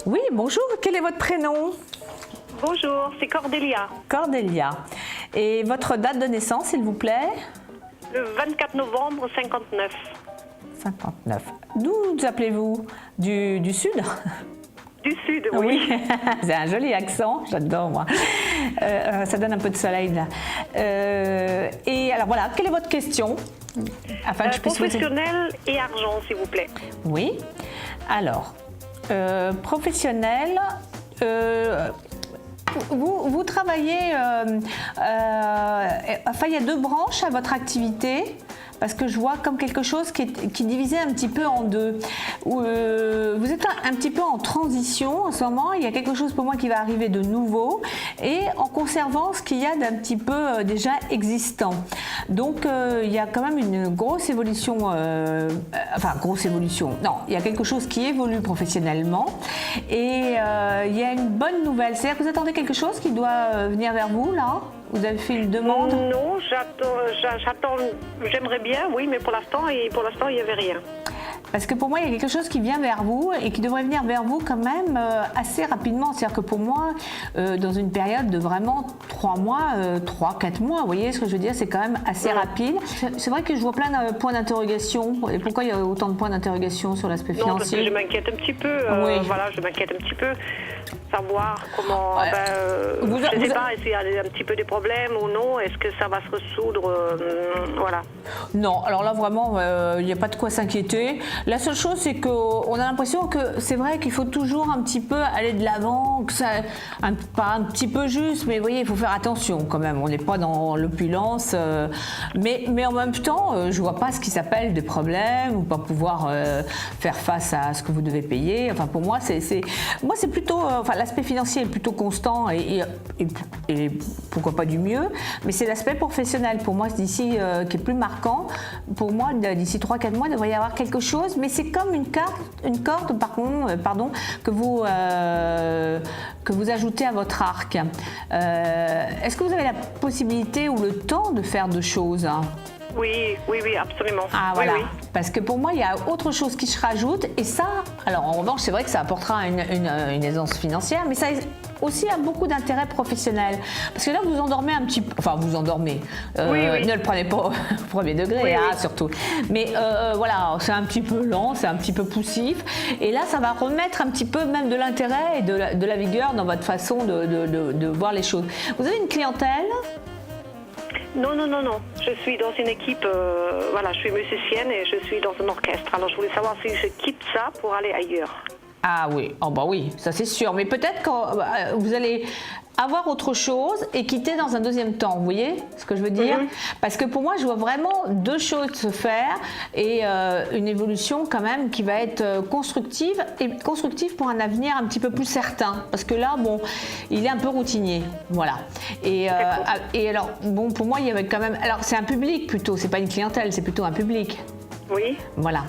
Oui, bonjour, quel est votre prénom? Bonjour, c'est Cordélia. Cordélia. Et votre date de naissance, s'il vous plaît? Le 24 novembre 59. 59. D'où appelez-vous? Du sud? Du sud, oui. Oui, c'est un joli accent, j'adore moi. Ça donne un peu de soleil là. Et alors voilà, quelle est votre question? Afin que je puisse Professionnel et argent, s'il vous plaît. Oui. Alors, professionnel, vous travaillez, enfin il y a deux branches à votre activité. Parce que je vois comme quelque chose qui divisait un petit peu en deux. Vous êtes un petit peu en transition en ce moment. Il y a quelque chose pour moi qui va arriver de nouveau et en conservant ce qu'il y a d'un petit peu déjà existant. Donc il y a quand même une grosse évolution, enfin grosse évolution. Non, il y a quelque chose qui évolue professionnellement et il y a une bonne nouvelle. C'est-à-dire que vous attendez quelque chose qui doit venir vers vous là? Vous avez fait une demande? Non, j'attends, j'aimerais bien, oui, mais pour l'instant, il n'y avait rien. Parce que pour moi, il y a quelque chose qui vient vers vous et qui devrait venir vers vous quand même assez rapidement. C'est-à-dire que pour moi, dans une période de vraiment 3 mois, 3-4 mois, vous voyez ce que je veux dire, c'est quand même assez rapide. C'est vrai que je vois plein de points d'interrogation. Et pourquoi il y a autant de points d'interrogation sur l'aspect financier? Non, parce que je m'inquiète un petit peu. Oui. Voilà, je m'inquiète un petit peu. Savoir comment. Je ne sais pas, est-ce qu'il y a un petit peu des problèmes ou non? Est-ce que ça va se résoudre? Voilà. Non, alors là vraiment, il n'y a pas de quoi s'inquiéter. La seule chose, c'est qu'on a l'impression que c'est vrai qu'il faut toujours un petit peu aller de l'avant, que ça, pas un petit peu juste, mais vous voyez, il faut faire attention quand même. On n'est pas dans l'opulence, mais en même temps, je vois pas ce qui s'appelle des problèmes ou pas pouvoir faire face à ce que vous devez payer. Enfin, pour moi, c'est plutôt, enfin, l'aspect financier est plutôt constant et pourquoi pas du mieux, mais c'est l'aspect professionnel pour moi d'ici qui est plus marquant. Pour moi, d'ici 3-4 mois, il devrait y avoir quelque chose, mais c'est comme une corde que vous ajoutez à votre arc. Est-ce que vous avez la possibilité ou le temps de faire deux choses? Oui, absolument. Ah voilà, oui. Parce que pour moi, il y a autre chose qui se rajoute et ça, alors en revanche, c'est vrai que ça apportera une aisance financière, mais ça aussi a beaucoup d'intérêt professionnel. Parce que là, vous endormez un petit peu, enfin vous endormez, oui. Ne le prenez pas au premier degré, surtout. Mais voilà, c'est un petit peu lent, c'est un petit peu poussif et là, ça va remettre un petit peu même de l'intérêt et de la vigueur dans votre façon de voir les choses. Vous avez une clientèle? Non. Je suis dans une équipe, voilà, je suis musicienne et je suis dans un orchestre. Alors je voulais savoir si je quitte ça pour aller ailleurs. Ah oui, oh bah oui, ça c'est sûr. Mais peut-être que vous allez avoir autre chose et quitter dans un deuxième temps. Vous voyez ce que je veux dire? Parce que pour moi, je vois vraiment deux choses se faire et une évolution quand même qui va être constructive pour un avenir un petit peu plus certain. Parce que là, bon, il est un peu routinier, voilà. Et alors, bon, pour moi, il y avait quand même. Alors, c'est un public plutôt. C'est pas une clientèle, c'est plutôt un public. Oui. Voilà.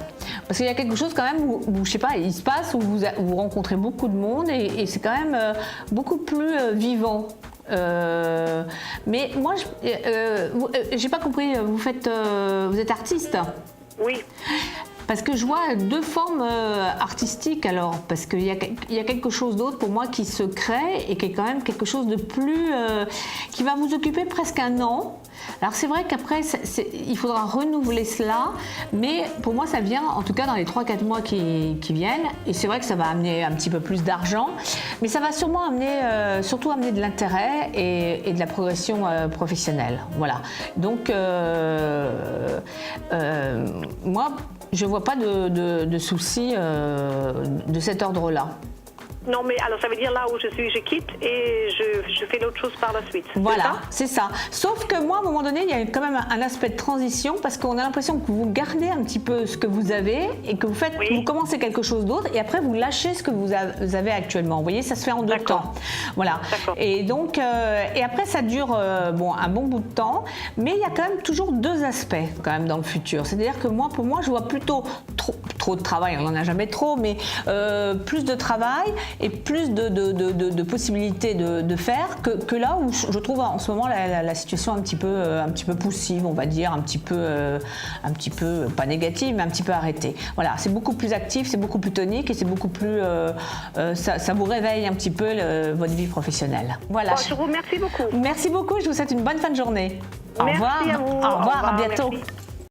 Parce qu'il y a quelque chose quand même où je sais pas, il se passe où vous rencontrez beaucoup de monde et c'est quand même beaucoup plus vivant. Mais moi, j'ai pas compris. Vous êtes artiste? Oui. Parce que je vois deux formes artistiques alors, parce qu'il y a quelque chose d'autre pour moi qui se crée et qui est quand même quelque chose de plus, qui va vous occuper presque un an. Alors c'est vrai qu'après, il faudra renouveler cela, mais pour moi ça vient en tout cas dans les 3-4 mois qui viennent, et c'est vrai que ça va amener un petit peu plus d'argent, mais ça va sûrement surtout amener de l'intérêt et de la progression professionnelle. Voilà. Donc moi, je ne vois pas de soucis de cet ordre-là. Non, mais alors ça veut dire là où je suis, je quitte et je fais l'autre chose par la suite. Voilà, c'est ça. Sauf que moi, à un moment donné, il y a quand même un aspect de transition parce qu'on a l'impression que vous gardez un petit peu ce que vous avez et que vous commencez quelque chose d'autre et après vous lâchez ce que vous avez actuellement. Vous voyez, ça se fait en deux temps. Voilà. Et donc, et après, ça dure un bon bout de temps, mais il y a quand même toujours deux aspects quand même dans le futur. C'est-à-dire que pour moi, je vois plutôt trop de travail. On n'en a jamais trop, mais plus de travail. et plus de possibilités de faire que là où je trouve en ce moment la situation un petit peu poussive, on va dire, un petit peu pas négative, mais un petit peu arrêtée. Voilà, c'est beaucoup plus actif, c'est beaucoup plus tonique et c'est beaucoup plus ça vous réveille un petit peu votre vie professionnelle. Voilà. Bon, je vous remercie beaucoup. Merci beaucoup, je vous souhaite une bonne fin de journée. Au Merci revoir. à vous. Au revoir, à bientôt. Merci.